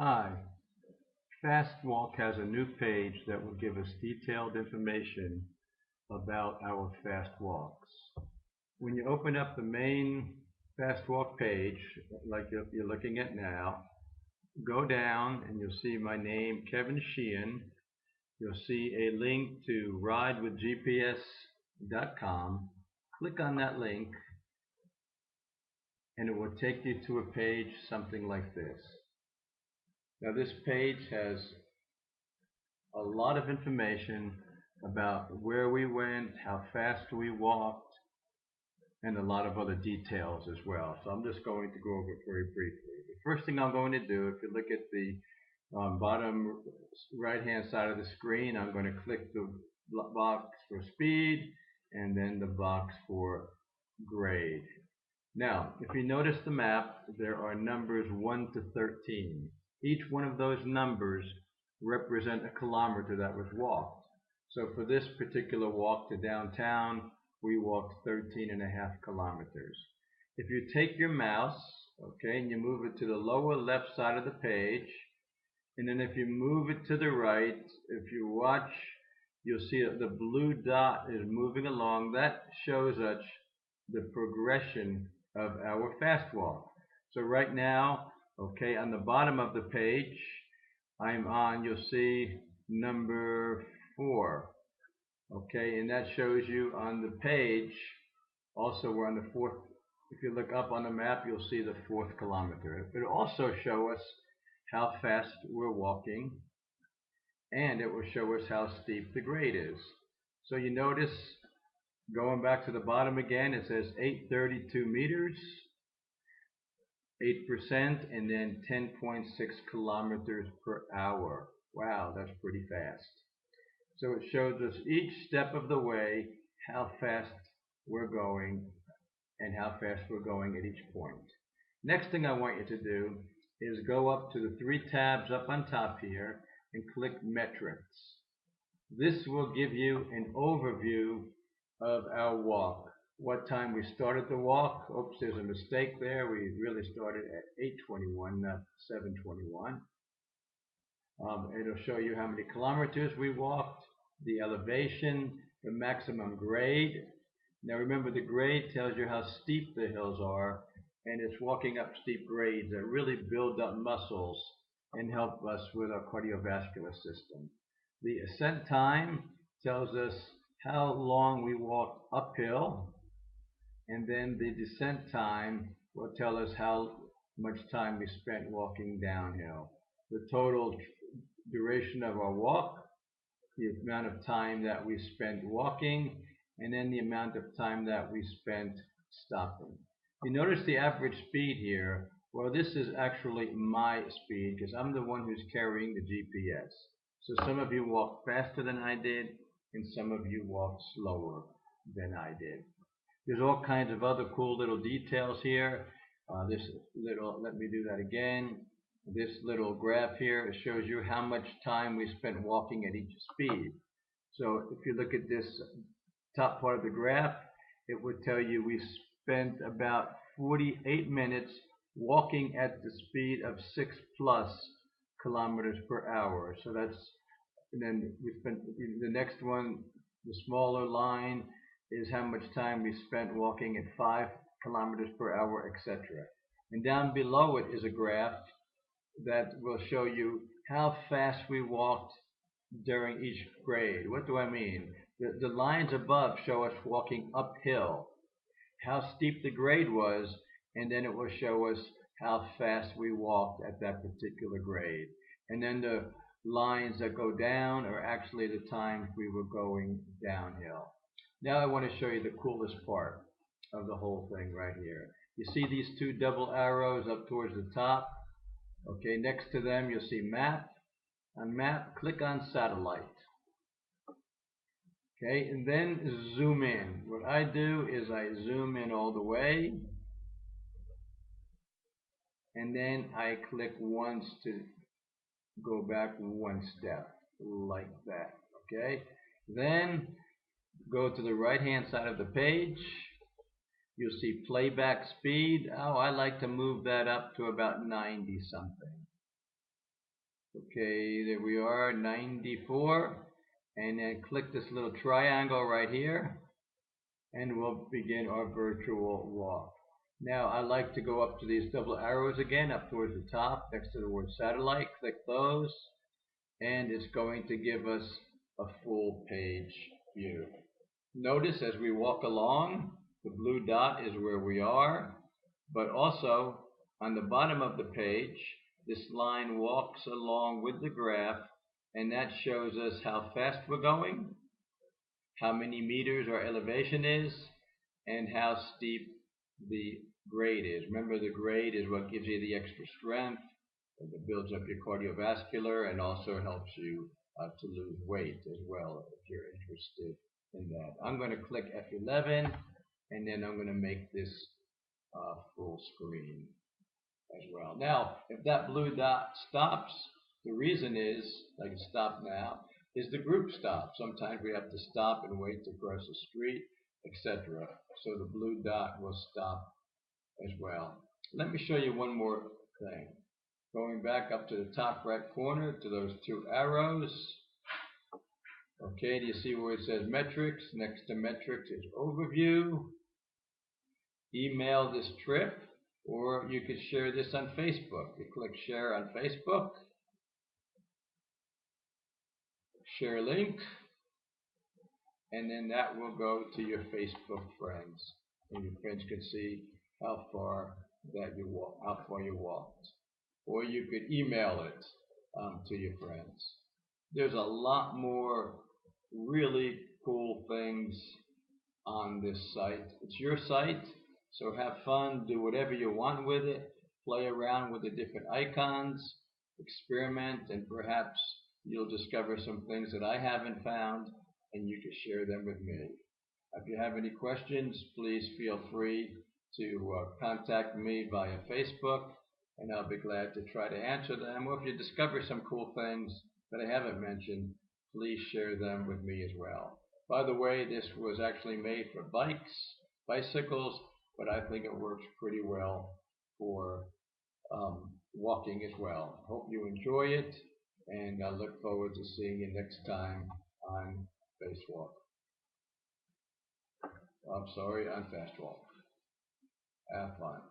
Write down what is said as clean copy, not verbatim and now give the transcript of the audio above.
Hi, Fast Walk has a new page that will give us detailed information about our fast walks. When you open up the main Fast Walk page, like you're looking at now, go down and you'll see my name, Kevin Sheehan. You'll see a link to ridewithgps.com. Click on that link and it will take you to a page something like this. Now this page has a lot of information about where we went, how fast we walked, and a lot of other details as well. So I'm just going to go over it very briefly. The first thing I'm going to do, if you look at the bottom right hand side of the screen, I'm going to click the box for speed and then the box for grade. Now, if you notice the map, there are numbers 1 to 13. Each one of those numbers represent a kilometer that was walked. So for this particular walk to downtown, we walked 13.5 kilometers. If you take your mouse, okay, and you move it to the lower left side of the page, and then if you move it to the right, if you watch, you'll see that the blue dot is moving along. That shows us the progression of our fast walk. So right now, okay, on the bottom of the page, I'm on, you'll see number 4. Okay, and that shows you on the page, also we're on the 4th. If you look up on the map, you'll see the 4th kilometer. It'll also show us how fast we're walking, and it will show us how steep the grade is. So you notice, going back to the bottom again, it says 832 meters, 8%, and then 10.6 kilometers per hour. Wow, that's pretty fast. So it shows us each step of the way how fast we're going and how fast we're going at each point. Next thing I want you to do is go up to the 3 tabs up on top here and click metrics. This will give you an overview of our walk. What time we started the walk. Oops, there's a mistake there. We really started at 8:21, not 7:21. It'll show you how many kilometers we walked, the elevation, the maximum grade. Now remember, the grade tells you how steep the hills are, and it's walking up steep grades that really build up muscles and help us with our cardiovascular system. The ascent time tells us how long we walked uphill, and then the descent time will tell us how much time we spent walking downhill. The total duration of our walk, the amount of time that we spent walking, and then the amount of time that we spent stopping. You notice the average speed here. Well, this is actually my speed because I'm the one who's carrying the GPS. So some of you walk faster than I did, and some of you walk slower than I did. There's all kinds of other cool little details here. Let me do that again. This little graph here shows you how much time we spent walking at each speed. So if you look at this top part of the graph, it would tell you we spent about 48 minutes walking at the speed of 6 plus kilometers per hour. So that's, and then we spent, the next one, the smaller line, is how much time we spent walking at 5 kilometers per hour, etc. And down below it is a graph that will show you how fast we walked during each grade. What do I mean? The lines above show us walking uphill, how steep the grade was, and then it will show us how fast we walked at that particular grade. And then the lines that go down are actually the times we were going downhill. Now I want to show you the coolest part of the whole thing right here. You see these 2 double arrows up towards the top? Okay, next to them you'll see map. On map, click on satellite. Okay, and then zoom in. What I do is I zoom in all the way, and then I click once to go back 1 step, like that. Okay, then go to the right hand side of the page. You'll see playback speed. Oh, I like to move that up to about 90 something. Okay, there we are, 94. And then click this little triangle right here, and we'll begin our virtual walk. Now I like to go up to these double arrows again, up towards the top, next to the word satellite. Click those, and it's going to give us a full page view. Notice as we walk along, the blue dot is where we are, but also on the bottom of the page, this line walks along with the graph, and that shows us how fast we're going, how many meters our elevation is, and how steep the grade is. Remember, the grade is what gives you the extra strength, and it builds up your cardiovascular, and also helps you to lose weight as well if you're interested in that. I'm going to click F11, and then I'm going to make this full screen as well. Now, if that blue dot stops, the reason is, I can stop now, is the group stop. Sometimes we have to stop and wait to cross the street, etc. So the blue dot will stop as well. Let me show you one more thing. Going back up to the top right corner to those two arrows. Okay, do you see where it says metrics? Next to metrics is overview. Email this trip, or you could share this on Facebook. You click share on Facebook, share link, and then that will go to your Facebook friends, and your friends can see how far you walked. Or you could email it to your friends. There's a lot more really cool things on this site. It's your site, so have fun, do whatever you want with it, play around with the different icons, experiment, and perhaps you'll discover some things that I haven't found, and you can share them with me. If you have any questions, please feel free to contact me via Facebook, and I'll be glad to try to answer them. Or if you discover some cool things that I haven't mentioned, please share them with me as well. By the way, this was actually made for bicycles, but I think it works pretty well for walking as well. Hope you enjoy it, and I look forward to seeing you next time on Spacewalk. I'm sorry, on Fast Walk. Have fun.